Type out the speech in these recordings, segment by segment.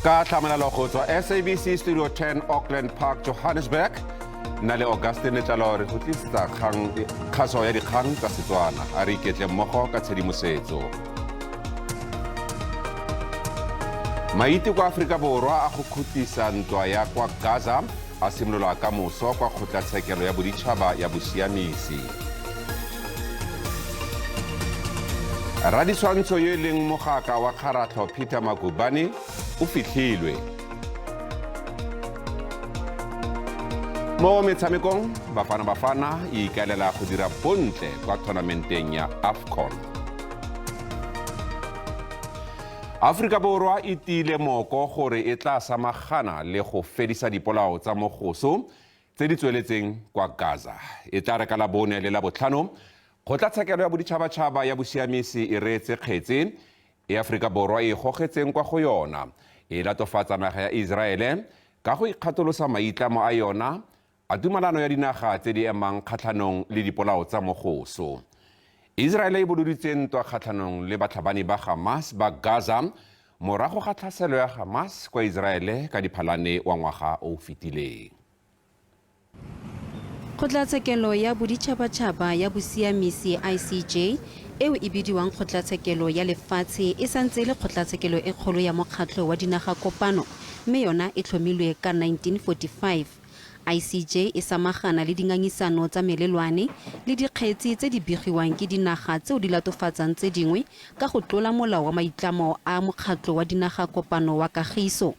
Ka tlhamalalo go tswa SABC Studio 10 Auckland Park, Johannesburg. Nna le Augustine Tlalao re go tlisetsa kgaso ya dikgang tsa Setswana. A re iketle mmogo ka tshedimosetso. Maiti kwa Africa Borwa a go khutisa ntwa ya kwa Gaza a simolola ka moso kwa kgotlatshekelo ya boditšhaba ya bosiamisi. Raditshwantsho yo e leng mogaka wa kgaratlho Peter Magubane o fitlhilwe. Mo metshamekong Bafana e ikaelela go dira bontle kwa tournamenteng ya AFCON. Africa Borwa e tiile moko gore e tla samagana le go fedisa dipolao tsa mogoso tse di tsweletseng kwa Gaza. E tla re ka Labone le Labotlhano kgotlatshekelo ya boditšhabatšhaba ya bosiamisi e reetse kgetse e Africa Borwa e gogetseng kwa go yona e latofatsa naga ya Israele ka go ikgatholosa maitlamo a yona a tumalano ya dinaga tse di emang kgatlhanong le dipolao tsa mogoso. Israele e bododitse ntwa kgatlhanong le batlhabani ba Hamas ba Gaza morago ga tlhaselo ya Hamas kwa Israele ka Diphalane wa ngwaga o fetileng. Kgotlatshekelo ya boditšhabatšhaba ya bosiamisi ICJ eo e bidiwang kgotlatshekelo ya lefatshe e santse le kgotlatshekelo e kgolo ya mokgatlho wa dinaga kopano mme yona e tlhomilwe ka 1945. ICJ e samagana le dingangisano tsa melelwane le dikgetsi tse di begiwang ke dinaga tseo di latofatsang tse dingwe ka go tlola molao wa maitlamo a mokgatlho wa dinaga kopano wa kagiso.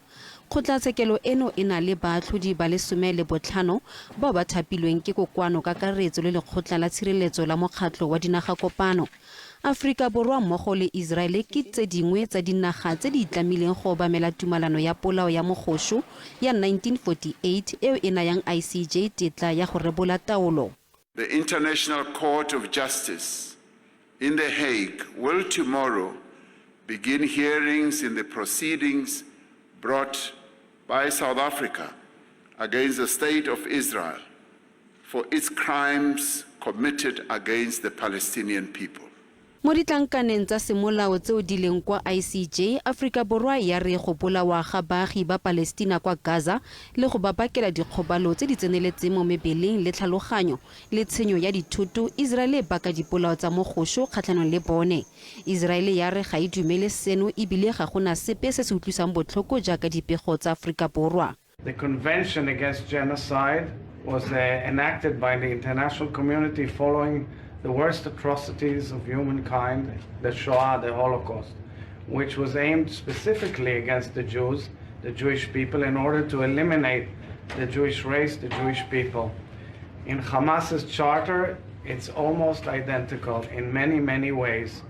Kgotlatshekelo eno e na le baatlhodi ba le 15 bao ba thapilweng ke kokoano kakaretso le lekgotla la tshireletso la mokgatlho wa dinaga kopano. Africa Borwa mmogo le Israele ke tse dingwe tsa dinaga tse di itlamileng go obamela tumalano ya polao ya mogosho ya 1948 eo e nayang ICJ tetla ya go rebola taolo. The International Court of Justice in The Hague will tomorrow begin hearings in the proceedings brought by South Africa against the State of Israel for its crimes committed against the Palestinian people. Mo ditlankaneng tsa semolao tseo di leng kwa ICJ, Africa Borwa ya re go bolawa ga baagi ba Palestina kwa Gaza le go babakela dikgobalo tse di tseneletseng mo mebeleng le tlhaloganyo le tshenyo ya dithoto. Israele baka dipolao tsa mogosho kgatlhanong le bone. Israele ya re ga e dumele seno ebile ga gona sepe se se utlwisang botlhoko jaaka dipego tsa Africa Borwa. The Convention Against Genocide was enacted by the international community following the worst atrocities of humankind, the Shoah, the Holocaust, which was aimed specifically against the Jews, the Jewish people, in order to eliminate the Jewish race, the Jewish people. In Hamas's charter, it's almost identical in many, many ways.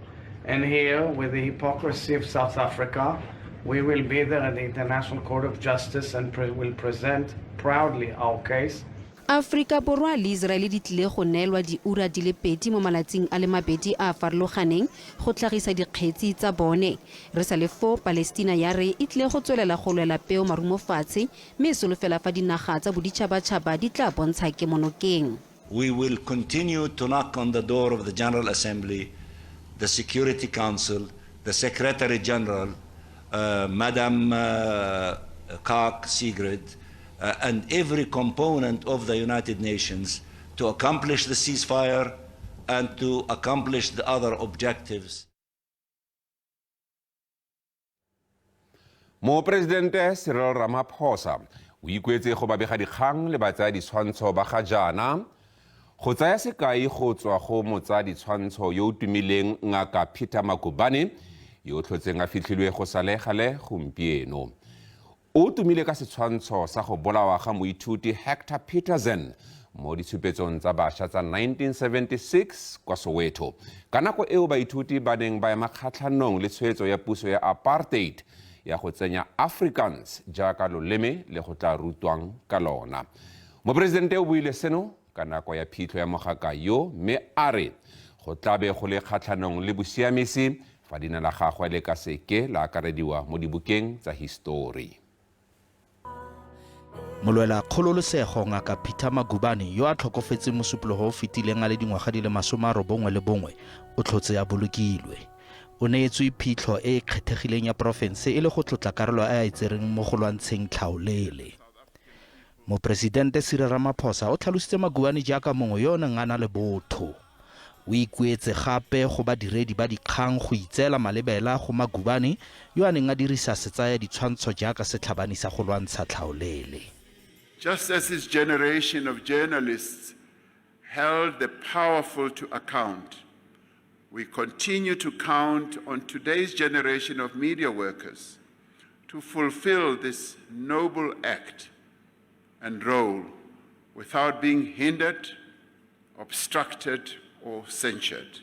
And here, with the hypocrisy of South Africa, we will be there at the International Court of Justice and will present proudly our case. Africa Borwa le Israele di tlile go neelwa diura di le 2 mo malatsing a le 2 a farologaneng go tlhagisa dikgetsi tsa bone. Re sa le fo Palestina ya re e tlile go tswelela go lwela peo marumo fatshe mme solofela fa dinaga tsa boditšhabatšhaba di tla bontsha ke monokeng. We will continue to knock on the door of the General Assembly, the Security Council, the Secretary General, Madam Sigrid, and every component of the United Nations to accomplish the ceasefire and to accomplish the other objectives. Mo Presidente Cyril Ramaphosa o ikuetse go babega dikgang le batsaya ditshwantsho ba ga jaana go tsaya sekai go tswa go motsa ditshwantsho yo o tumileng ngaka Peter Magubane yo tlhotseng a fitlhilwe go salegale gompieno. O tumile ka setshwantsho sa go bolawa ga moithuti Hector Peterson mo ditshupetsong tsa bašwa tsa 1976 kwa Soweto. Ka nako eo baithuti ba neng ba ema kgatlhanong le tshwetso ya puso ya apartheid ya go tsenya Afrikaans jaaka loleme le go tla rutwang ka lona. Moporesidente o buile seno ka nako ya phitlho ya mogaka yo mme a re go tlabe go le kgatlhanong le bosiamisi fa dina la gagwe le ka seke la akarediwa mo dibukeng tsa history. Molwela kgololosego ngaka Peter Magubane yo a tlhokofetseng mosupologo o fetileng a le dingwaga di le 91 o tlhotse a bolokilwe. o neetswe phitlho e kgethegileng ya porofense e le go tlotla karolo a e tsereng mo go lwantsheng tlhaolele. Mopresidente Cyril Ramaphosa o tlhalositse Magubane jaaka mongwe yo o neng a na le botho. O ikuetse gape go badiredi ba dikgang go itseela malebela go Magubane yo a neng a dirisa setsaya ditshwantsho jaaka setlhabani sa go lwantsha tlhaolele. Just as his generation of journalists held the powerful to account, we continue to count on today's generation of media workers to fulfill this noble act and role without being hindered, obstructed, or censured.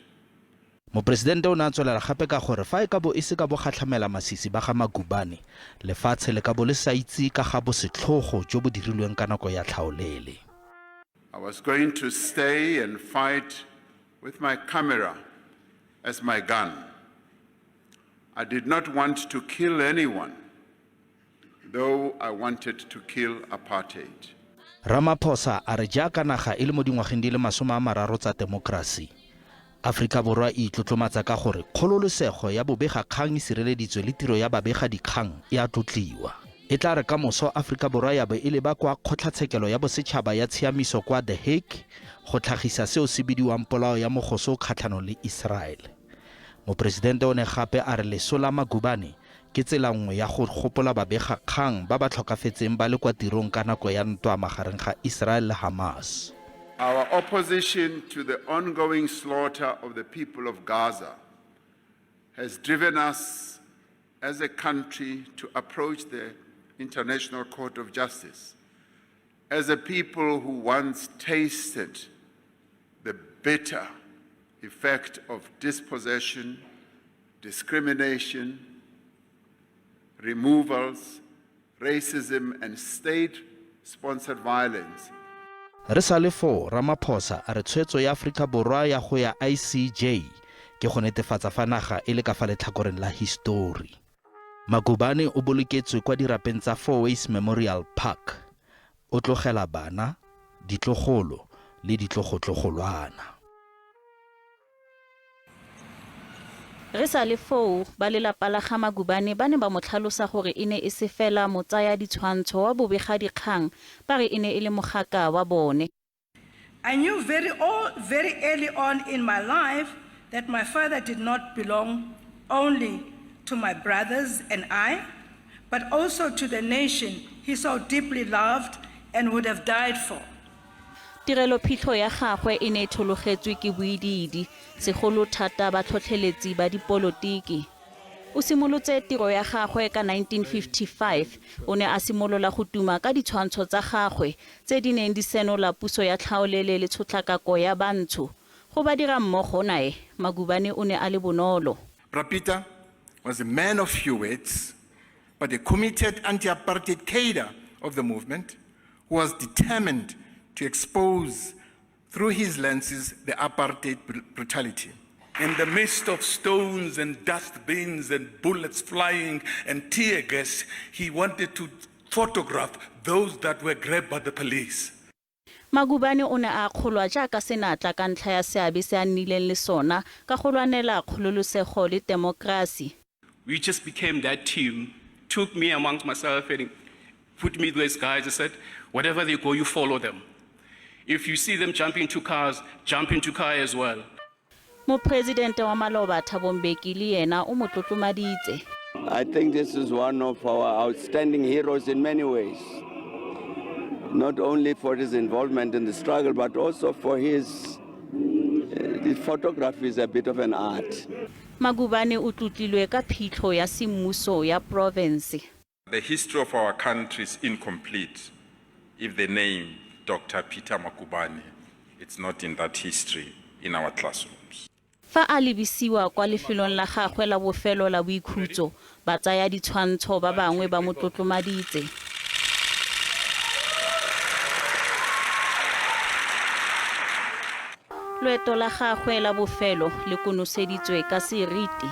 Mopresidente o ne a tswelela gape ka gore fa e ka bo e se ka bo gatlhamela masisi ba ga Magubane, lefatshe le ka bo le sa itse ka ga bosetlhogo jo bo dirilweng ka nako ya tlhaolele. I was going to stay and fight with my camera as my gun. I did not want to kill anyone, though I wanted to kill apartheid. Ramaphosa a re jaaka naga e le mo dingwageng di le 30 tsa demokrasi, Africa Borwa e itlotlomatsa ka gore kgololosego ya bobegakgang e sireleditswe le tiro ya babegakgang e a tlotliwa. E tla re ka moso Africa Borwa ya be e le ba kwa kgotlatshekelo ya bosetšhaba ya tshiamiso kwa The Hague go tlhagisa seo se bidiwang polao ya mogoso kgatlhanong le Israel. Mopresidente o ne gape a re lesola Magubane ke tsela nngwe ya go gopola babegakgang ba ba tlhokafetseng ba le kwa tirong ka nako ya ntwa magareng ga Israel le Hamas. Our opposition to the ongoing slaughter of the people of Gaza has driven us as a country to approach the International Court of Justice as a people who once tasted the bitter effect of dispossession, discrimination, removals, racism, and state-sponsored violence. Re sa le fo Ramaphosa a re tshwetso ya Africa Borwa ya go ya ICJ ke go netefatsa fa naga e le ka fa letlhakoreng la history. Magubane o boloketswe kwa dirapeng tsa Four Ways Memorial Park. O tlogela bana, ditlogolo le ditlogotlogolwana. Re sa le foo ba lelapa la ga Magubane ba ne ba mo tlhalosa gore e ne e se fela motsaya ditshwantsho wa bobegadikgang ba re e ne e le mogaka wa bone. I knew very early on in my life that my father did not belong only to my brothers and I, but also to the nation he so deeply loved and would have died for. Tirelo phitlho ya gagwe e ne thologetswe ke boididi segolo thata ba tlhotlheletsi ba dipolotiki. O simolotse tiro ya gagwe ka 1955 o ne a simolola go tuma ka ditshwantsho tsa gagwe tse di neng di senola puso ya tlhaolele le tshotlakako ya bantsho. Go ba dira mmogo nae Magubane o ne a le bonolo. Rapita was a man of few words, but a committed anti-apartheid cadre of the movement who was determined to expose through his lenses the apartheid brutality. In the midst of stones and dustbins and bullets flying and tear gas, he wanted to photograph those that were grabbed by the police. Magubane o ne a kgolwa jaaka senatla ka ntlha ya seabe se a nnileng le sona ka go lwanela kgololosego le demokrasi. We just became that team, took me amongst myself and put me with those guys and said, wherever they go, you follow them. If you see them jump into cars, jump into car as well. Mopresidente wa Maloba Thabo Mbeki le yena o mo tlotlomaditse. I think this is one of our outstanding heroes in many ways. Not only for his involvement in the struggle, but also for his photography is a bit of an art. Magubane o tlotlilwe ka phitlho ya semmuso ya province. The history of our country is incomplete if the name Dr. Peter Magubane, it's not in that history in our classrooms. Fa a lebisiwa kwa lefelong la gagwe la bofelo la boikhutso, ba tsaya ditshwantsho ba bangwe ba mo tlotlomaditse. Loeto la gagwe la bofelo le konoseditswe ka seriti.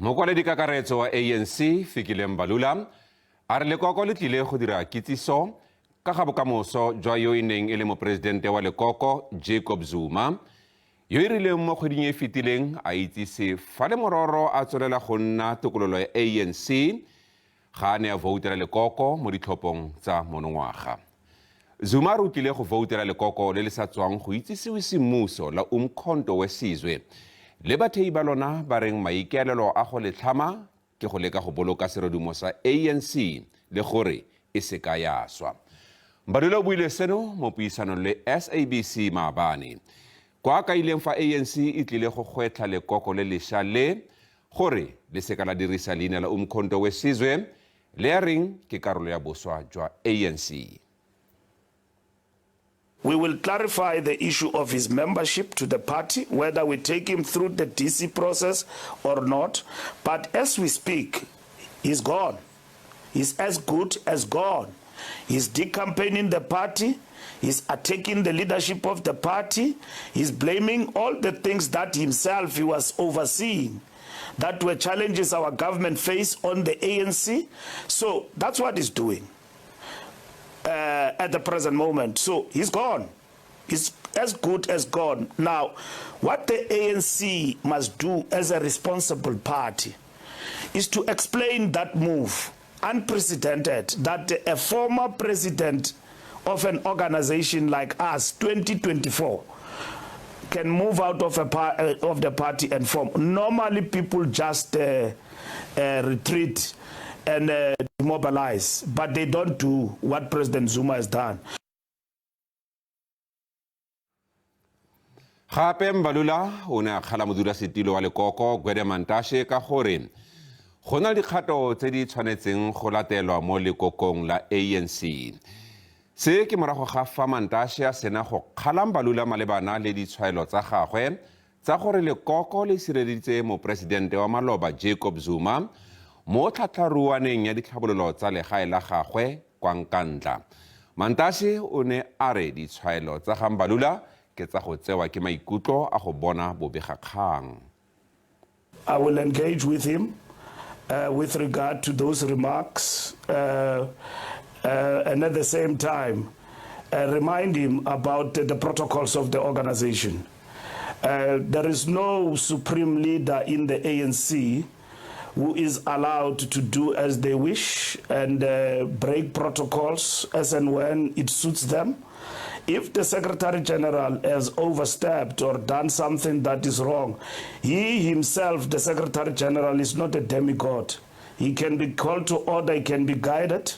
Mokwaledi kakaretso wa ANC Fikile Mbalula a re lekoko le tlile go dira kitsiso ka ga bokamoso jwa yo ineng e le mopresidente wa lekoko Jacob Zuma yo e rileng mo kgweding e fetileng a itsise fa le mororo a tswelela go nna tokololo ya ANC ga a ne a voutela lekoko mo ditlhophong tsa monongwaga. Zuma re tlile go voutela lekoko le le sa tswang go itsisiwe semmuso la Umkhonto wesizwe le bathei ba lona ba reng maikaelelo a go letlhama ke go leka go boloka serodumo sa ANC le gore e se ka ya swa. Mbalula o buile seno mo puisanong le SABC maabane kwa ka ileng fa ANC e tlile go gwetla lekoko le lešwa le gore le se ka la dirisa leina la Umkhonto wesizwe le ya reng ke karolo ya boswa jwa ANC. We will clarify the issue of his membership to the party, whether we take him through the DC process or not. But as we speak, he's gone. He's as good as gone. He's decampaigning the party. He's attacking the leadership of the party. He's blaming all the things that himself he was overseeing that were challenges our government face on the ANC. So that's what he's doing. At the present moment. So he's gone. He's as good as gone. Now, what the ANC must do as a responsible party is to explain that move, unprecedented, that a former president of an organization like us, 2024, can move out of the party and form. Normally, people just retreat and demobilize, but they don't do what President Zuma has done. Gape Mbalula o ne a kgala modulasetilo wa lekoko Gwede Mantashe ka gore go na le dikgato tse di tshwanetseng go latelwa mo lekokong la ANC. Se ke morago ga fa Mantashe a sena go kgala Mbalula malebana le ditshwaelo tsa gagwe tsa gore lekoko le sireleditse mopresidente wa maloba Jacob Zuma mo tlhatlharuaneng ya ditlhabololo tsa legae la gagwe kwa Nkandla. Mantashe o ne a re ditshwaelo tsa ga Mbalula ke tsa go tsewa ke maikutlo a go bona bobegakgang. I will engage with him with regard to those remarks and at the same time remind him about the protocols of the organization. There is no supreme leader in the ANC who is allowed to do as they wish and break protocols as and when it suits them. If the Secretary General has overstepped or done something that is wrong, he himself, the Secretary General, is not a demigod. He can be called to order, he can be guided,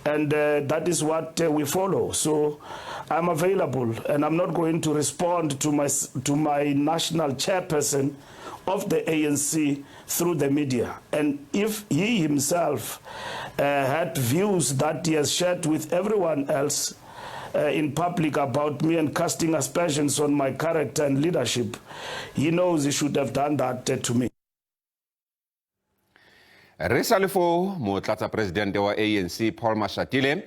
and that is what we follow. So I'm available, and I'm not going to respond to my national chairperson of the ANC through the media. And if he himself had views that he has shared with everyone else in public about me and casting aspersions on my character and leadership, he knows he should have done that to me. Re sa le fo motlatsa presidente wa ANC Paul Mashatile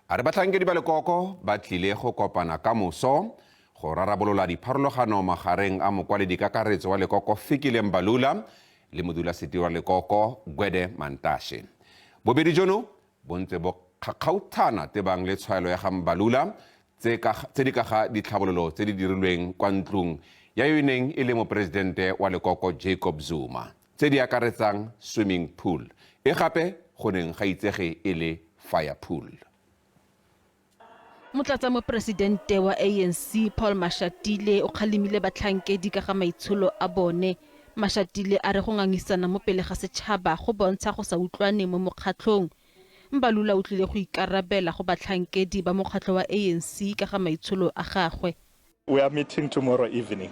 a re batlhankedi ba lekoko ba tlile go kopana ka moso go rarabolola dipharologano magareng a mokwaledi kakaretso wa lekoko Fikile Mbalula le modulasetilo wa lekoko Gwede Mantashe. Bobedi jono bo ntse bo kgakgauthana tebang le tshwaelo ya ga Mbalula tse di ka ga ditlhabololo tse di dirilweng kwa ntlong ya yo ineng e le mopresidente wa lekoko Jacob Zuma tse di akaretsang swimming pool e gape go neng ga itsege e le fire pool. Motlatsa mopresidente wa ANC Paul Mashatile o kgalemile batlhankedi ka ga maitsholo a bone. Mashatile a re go ngangisana mo pele ga setšhaba go bontsha go sa utlwane mo mokgatlhong. Mbalula o tlile go ikarabela go batlhankedi ba mokgatlho wa ANC ka ga maitsholo a gagwe. We are meeting tomorrow evening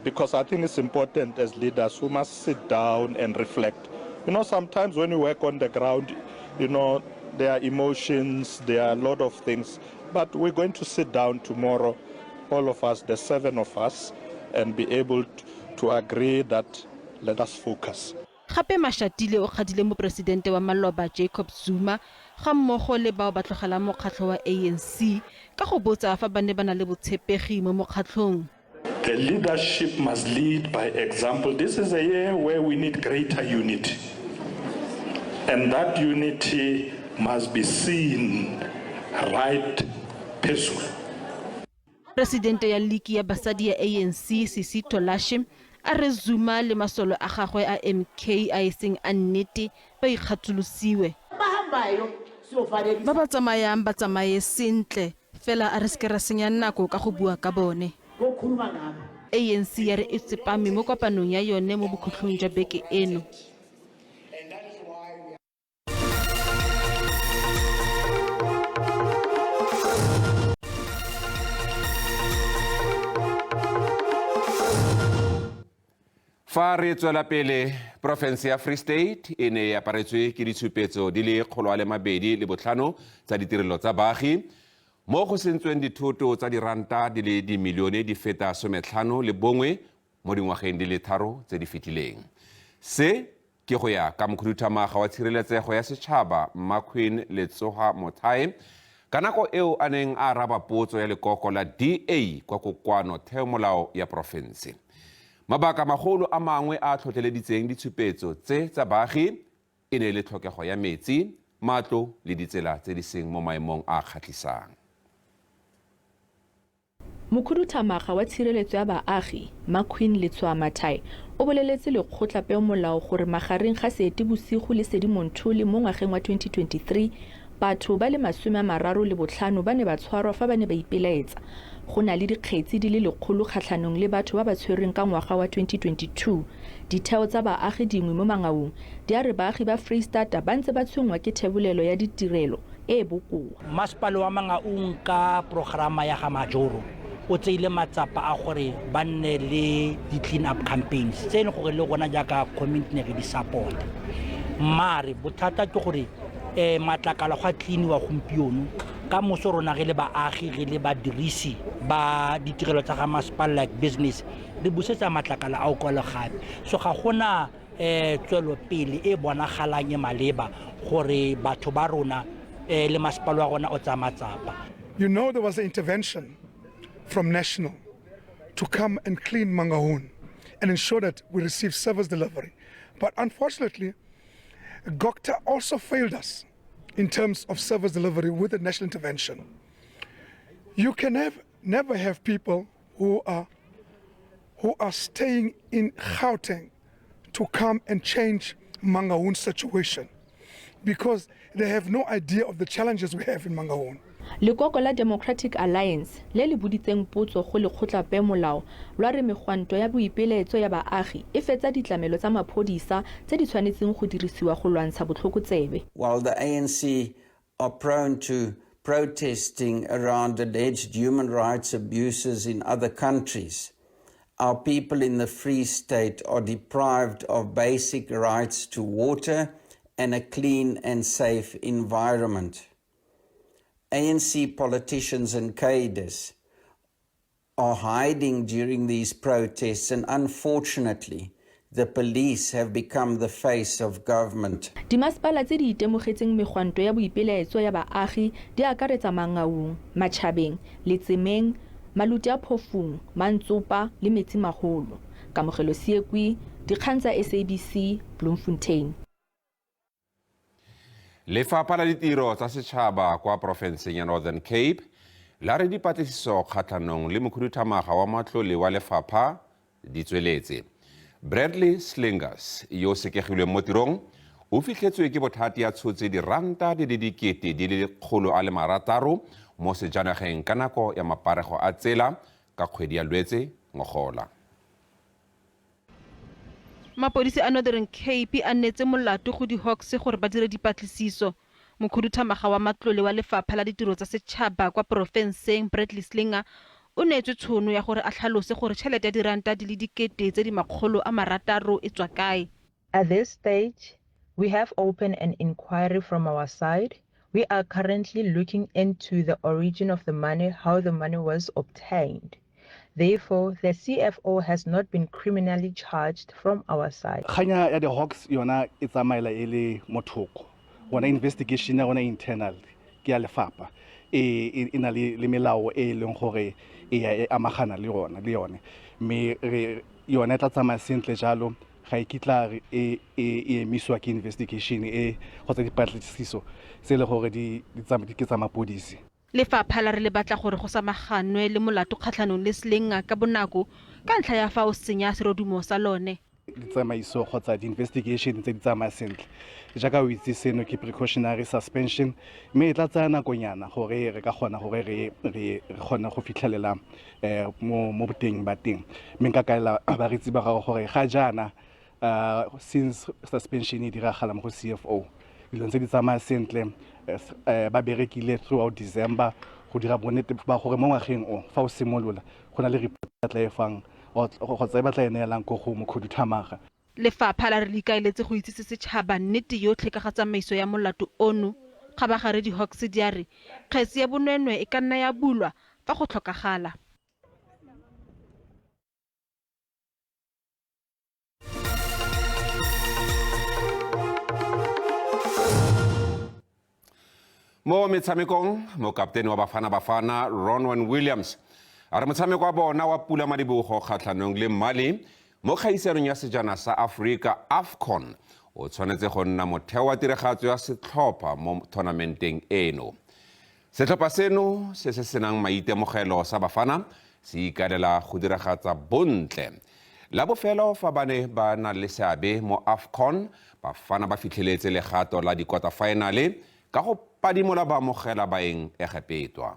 because I think it's important as leaders we must sit down and reflect. You know, sometimes when you work on the ground, you know, there are emotions, there are a lot of things, but we're going to sit down tomorrow, all of us, the 7 of us, and be able to agree that let us focus. Gape Mashatile o gadile mo presidente wa maloba Jacob Zuma ga mmogo le bao ba tlogela mokgatlho wa ANC ka go botsa fa ba ne ba na le botshepegi mo mokgatlhong. The leadership must lead by example. This is a year where we need greater unity. And that unity must be seen right peaceful. Presidente ya Liki ya Basadi ya ANC Sisi Tolashe a re Zuma le masolo a gagwe a MK a eseng a nnete ba ikgatolosiwe. Ba ba tsamayang ba tsamaye sentle fela a re se ke ra senya nako ka go bua ka bone. ANC ya re e tsepame mo kopanong ya yone mo bokhutlhong jwa beke eno. Fa re tswela pele, province ya Free State e ne e aparetswe ke ditshupetso di le 205 tsa ditirelo tsa baagi mo go sentsweng dithoto tsa diranta di le dimilione di feta 51 mo dingwageng di le 3 tse di fetileng. Se ke go ya ka mokhuduthamaga wa tshireletsego ya setšhaba Queen Letsoha Mothai ka nako eo a neng a araba potso ya lekoko la DA kwa kokoano theomolao ya province. Mabaka magolo a mangwe a tlhotlheleditseng ditshupetso tse tsa baagi e ne le tlhokego ya metsi, matlo le ditsela tse di seng mo maemong a kgatlhisang. Mokhuduthamaga wa tshireletso ya baagi Queen Letsoha Mothai o boleletse lekgotla peomolao gore magareng ga Seetebosigo le Sedimonthole mo ngwageng wa 2023 batho ba le 35 ba ne ba tshwarwa fa ba ne ba ipelaetsa. Go na le dikgetsi di le 100 kgatlhanong le batho ba ba tshwereng ka ngwaga wa 2022. Ditheo tsa baagi dingwe mo mangaung di a re baagi ba Free State ba ntse ba tshwengwa ke thebolelo ya ditirelo e bokoa. Masepala wa mangaung ka programa ya ga majoro o tseile matsapa a gore ba nne le di-clean up campaigns tse ne gore le gona jaaka community ne re di support. Mare bothata ke gore matlakala go clean wa gompieno ka moso rona re le baagi re le badirisi ba ditirelo tsa ga masepala like business re busetsa matlakala a o kwa le gape. So ga gona tswelo pele e bonagalang e maleba gore batho ba rona le masepala wa rona o tsa matsapa. You know, there was an intervention from National to come and clean Mangaung and ensure that we receive service delivery. But unfortunately, GOCTA also failed us in terms of service delivery with the national intervention. You can never have people who are staying in Gauteng to come and change Mangaung's situation because they have no idea of the challenges we have in Mangaung. Lekoko la Democratic Alliance le le buditseng potso go lekgotla peomolao lwa re megwanto ya boipeletso ya baagi e fetsa ditlamelo tsa maphodisa tse di tshwanetseng go dirisiwa go lwantsha botlhokotsebe. While the ANC are prone to protesting around alleged human rights abuses in other countries, our people in the Free State are deprived of basic rights to water and a clean and safe environment. ANC politicians and cadres are hiding during these protests, and unfortunately, the police have become the face of government. Dimasepala tse di itemogetseng megwanto ya boipeletso ya baagi di akaretsa Mangaung, Matšhabeng, Letsemeng, Maluti a Phofung, Mantsopa le Metsimaholo. Kamogelo Siekwi, dikgang tsa SABC, Bloemfontein. Lefapha la ditiro tsa setšhaba kwa profenseng ya Northern Cape la re dipatlisiso kgatlhanong le mokhuduthamaga wa matlole wa lefapha di tsweletse. Bradley Slingers yo sekegilweng mo tirong o fitlhetswe ke bothati a tshotse diranta di le dikete di le 160 mo sejanageng ka nako ya maparego a tsela ka kgwedi ya Lwetse ngogola. Mapodisi a Northern Cape a nnetse molato go di-Hawks gore ba dire dipatlisiso. Mokhuduthamaga wa matlole wa lefapha la ditiro tsa setšhaba kwa porofenseng Bradley Slinger o neetswe tšhono ya gore a tlhalose gore tšhelete ya diranta di le dikete tse di 600 e tswa kae. At this stage, we have opened an inquiry from our side. We are currently looking into the origin of the money, how the money was obtained. Therefore, the CFO has not been criminally charged from our side. Khanya ya the Hawks yona e tsamaela ele mothoko. Wona investigation ya wona internal ke ya lefapha. e na le melao e leng gore e amagana le yone mme yone tla tsamaya sentle jalo ga e kitla e emiswa ke investigation e kgotsa dipatlisiso se le gore di ke tsa mapodisi. Lefapha la re le batla gore go samaganwe le molato kgatlhanong le selenga ka bonako ka ntlha ya fa o senya serodumo sa lone. Ditsamaiso kgotsa di-investigation tse di tsamaya sentle jaaka o itse seno ke precautionary suspension mme e tla tsaya nakonyana gore re ka kgona gore re kgone go fitlhelela mo boteng ba teng mme nka kaela baretsi ba gago gore ga jaana since suspension e diragala mo go CFO dilo tse di tsamaya sentle ba berekile throughout December go dira bonnete ba gore mo ngwageng o fa o simolola go na le report ya tla e fang go tsa ba tla enelang go mo khuduthamaga. Lefapha la re le ikaeletse go itsise setšhaba nnete yotlhe ka ga tsamaiso ya molato ono ga bagare di-Hawks di a re kgetse ya bonwenwe e ka nna ya bulwa fa go tlhokagala. Mo metshamekong mokaptene wa Bafana Ronwen Williams a re motshameko wa bona wa pula madibogo kgatlhanong le Mali mo kgaisanong ya sejana sa Africa AFCON o tshwanetse go nna motheo wa tiragatso ya setlhopha mo tournamenteng eno. Setlhopha seno se senang maitemogelo sa Bafana se ikaelela go diragatsa bontle. La bofelo fa ba ne ba na le seabe mo AFCON Bafana ba fitlheletse legato la di-quarter finale ka go padimola ba amogela baeng egepetwa.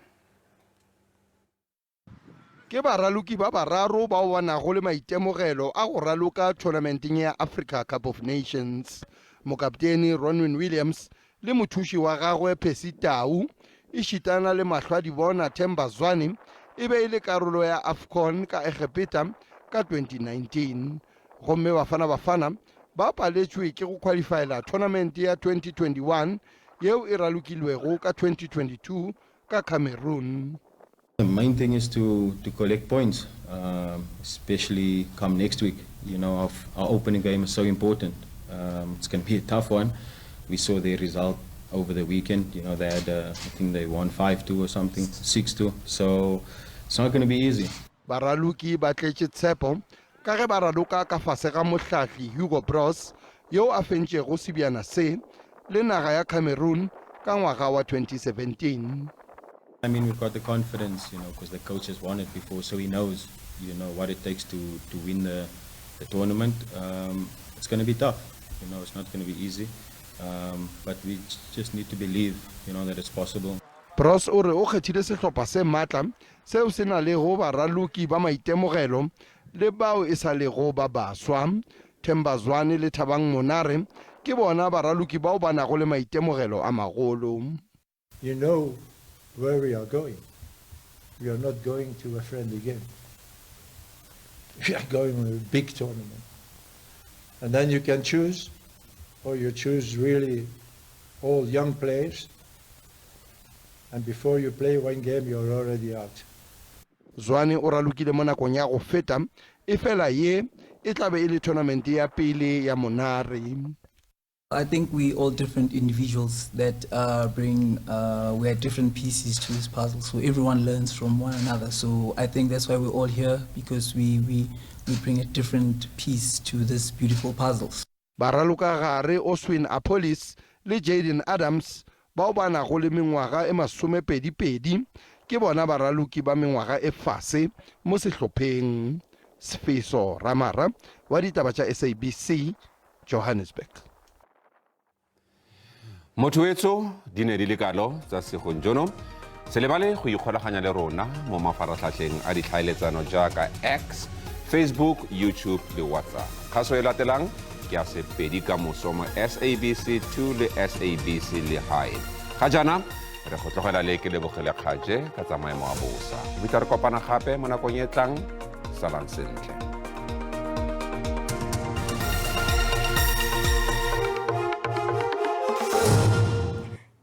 Ke baraloki ba bararo ba o banago le maitemogelo a go raloka tournamenteng ya Africa Cup of Nations. Mokaptene Ronwen Williams le mothuši wa gagwe Percy Tau e šitana le mahlo a dibona Themba Zwane e be e le karolo ya AFCON ka egepeta ka 2019 gomme Bafana ba paletšwe ke go qualifyela tournament ya 2021 yeo e ralokilwego ka 2022 ka Cameroon. The main thing is to collect points, especially come next week. You know, our opening game is so important. It's going to be a tough one. We saw their result over the weekend. You know, they had, I think they won 5-2 or something, 6-2. So it's not going to be easy. Baraluki ba tletše tshepo ka ge ba raloka ka fase ga mohlahli Hugo Bros yo a fentšego sebjana se le naga ya Cameroon ka ngwaga wa 2017. I mean, we've got the confidence, you know, because the coach has won it before, so he knows, you know, what it takes to win the tournament. It's going to be tough, you know, it's not going to be easy, but we just need to believe, you know, that it's possible. Bros o re o kgethile sehlopha se matla seo se na le go baraloki ba maitemogelo le bao e sa le go ba baswa. Themba Zwane le Thabang Monare ke bona baraloki bao ba nago le maitemogelo a magolo. You know where we are going. We are not going to a friendly game. We are going to a big tournament. And then you can choose, or you choose really all young players, and before you play one game, you're already out. Zwane o ralokile mo nakong ya go feta e fela ye e tlabe e le tournament ya pele ya Monare. I think we all different individuals that we are different pieces to this puzzle, so everyone learns from one another. So I think that's why we're all here, because we bring a different piece to this beautiful puzzle. Baraloka gare Oswin Apolis le Jaden Adams bao ba nago le mengwaga e masomepedi ke bona baraloki ba mengwaga e fase mo sehlopheng. Sfiso Ramara wa ditaba tša SABC Johannesburg. Motho di ne di le kalo tsa segonjono se lebale go ikgolaganya le rona mo mafaratlhatlheng a ditlhaeletsano jaaka X, Facebook, YouTube le WhatsApp. Kgaso e latelang ke a sepedi ka moso mo SABC 2 le SABC le High. Ga jaana re go tlogela le ke lebogele kgaje ka tsa maemo a bosa. Vitla re kopana gape mo nakong e tlang. Salang sentle.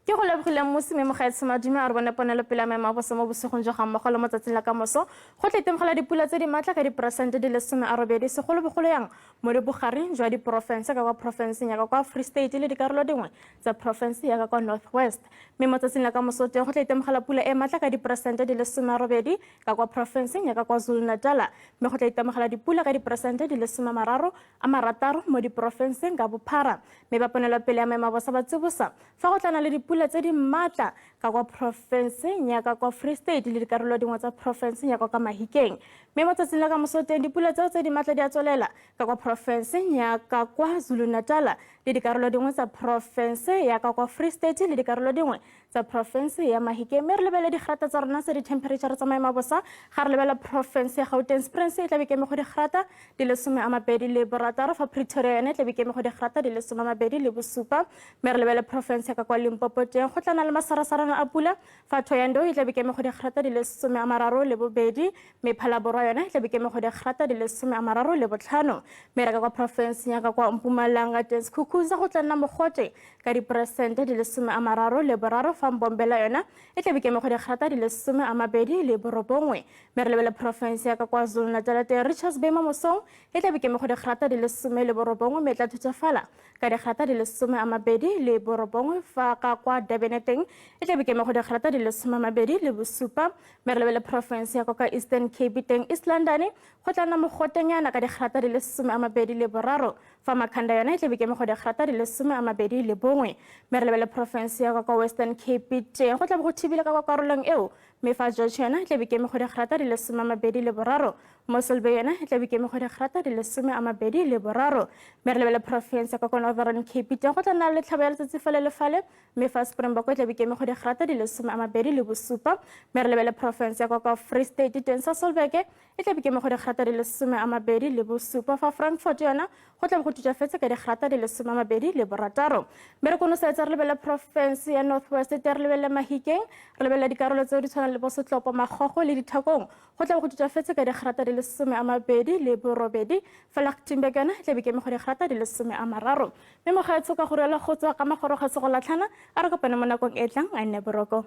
Ke go lebogile mosi me mogaetse madume a re bone ponelo pele me mabosa mo bosigong jo ga mmogo le mo tsatsing la kamoso go tla itemogela dipula tse di matla ka diperesente di le 80 segolobogolo yang mo dibogareng jwa diporofense ka kwa porofenseng ya ka kwa Free State le dikarolo dingwe tsa porofense ya ka kwa Northwest me mo tsatsing la kamoso teng go tla itemogela pula e matla ka diperesente di le 80 ka kwa porofenseng ya ka kwa KwaZulu-Natal me go tla itemogela dipula ka diperesente di le 36 mo diporofenseng ka bophara me ba ponelo pele ya maemo a bosa ba tsibosa fa go tlana le dipula tse di matla ka kwa porofenseng ya ka kwa Free State le dikarolo dingwe tsa porofenseng ya ka kwa Mahikeng me mo tsatsing la kamoso teng dipula tseo tse di matla di a tswelela ka kwa porofenseng ya ka kwa Zulu-Natal le dikarolo dingwe tsa porofense ya ka kwa Free State le dikarolo dingwe tsa porofense ya Mahikeng me re lebele digrata tsa rona tse di temperature tsa maemo a bosa ga re lebela porofense ya Gauteng Springs e tla be ke me go digrata di le 26 fa Pretoria yone e tla be ke me go digrata di le 27 me re lebele porofense ya ka kwa Limpopo teng go tlana le masarasarana a pula fa Thohoyandou e tla be ke me go digrata di le 32 me Phalaborwa yone e tla be ke me go digrata di le 35 me re ka kwa porofense ya ka kwa Mpumalanga teng Khukhuza go tla nna mogote ka diperesente di le 33 fa Mbombela yona e tla be ke me go digrata di le 29 me re lebele porofense ya ka kwa Zulu-Natal teng Richards Bay Mosong e tla be ke me go digrata di le 19 me tla thutsafala ka digrata di le 29 fa ka kwa Durban teng e tla be ke me go digrata di le 27 me re lebele porofense ya ka kwa Eastern Cape teng East London go tla nna mogotenyana ka digrata di le 23 fa Makhanda yona e tla be ke me go digrata di le 21 me re lebele porofense ya ka kwa Western Cape teng go tla be go thibile ka kwa karolong eo me fa George yona e tla be ke me go digrata di le 23 mo Selby yona e tla be ke me go digrata di le 23 me re lebele porofense ya ka kwa Northern Cape teng go tla nna le tlhabo ya letsatsi fale le fale me fa Springbok e tla be ke me go digrata di le 27 me re lebele porofense ya ka kwa Free State teng Sasolburg e tla be ke me go digrata di le 27 fa Frankfurt yona go tla be go tutsafetse ka digrata di le 26 me re kono setsa re lebele porofense ya Northwest te re lebele Mahikeng re lebele dikarolo tseo di tshwanang le bo Setlopo Magogo le Dithakong go tla be go tutsafetse ka digrata di le 28 fela Timberg yona e tla be ke me go digrata di le 30 me mo gaetso ka go rela go tswa ka magoro ga se go latlhana a re kopane mo nakong e tlang a nne boroko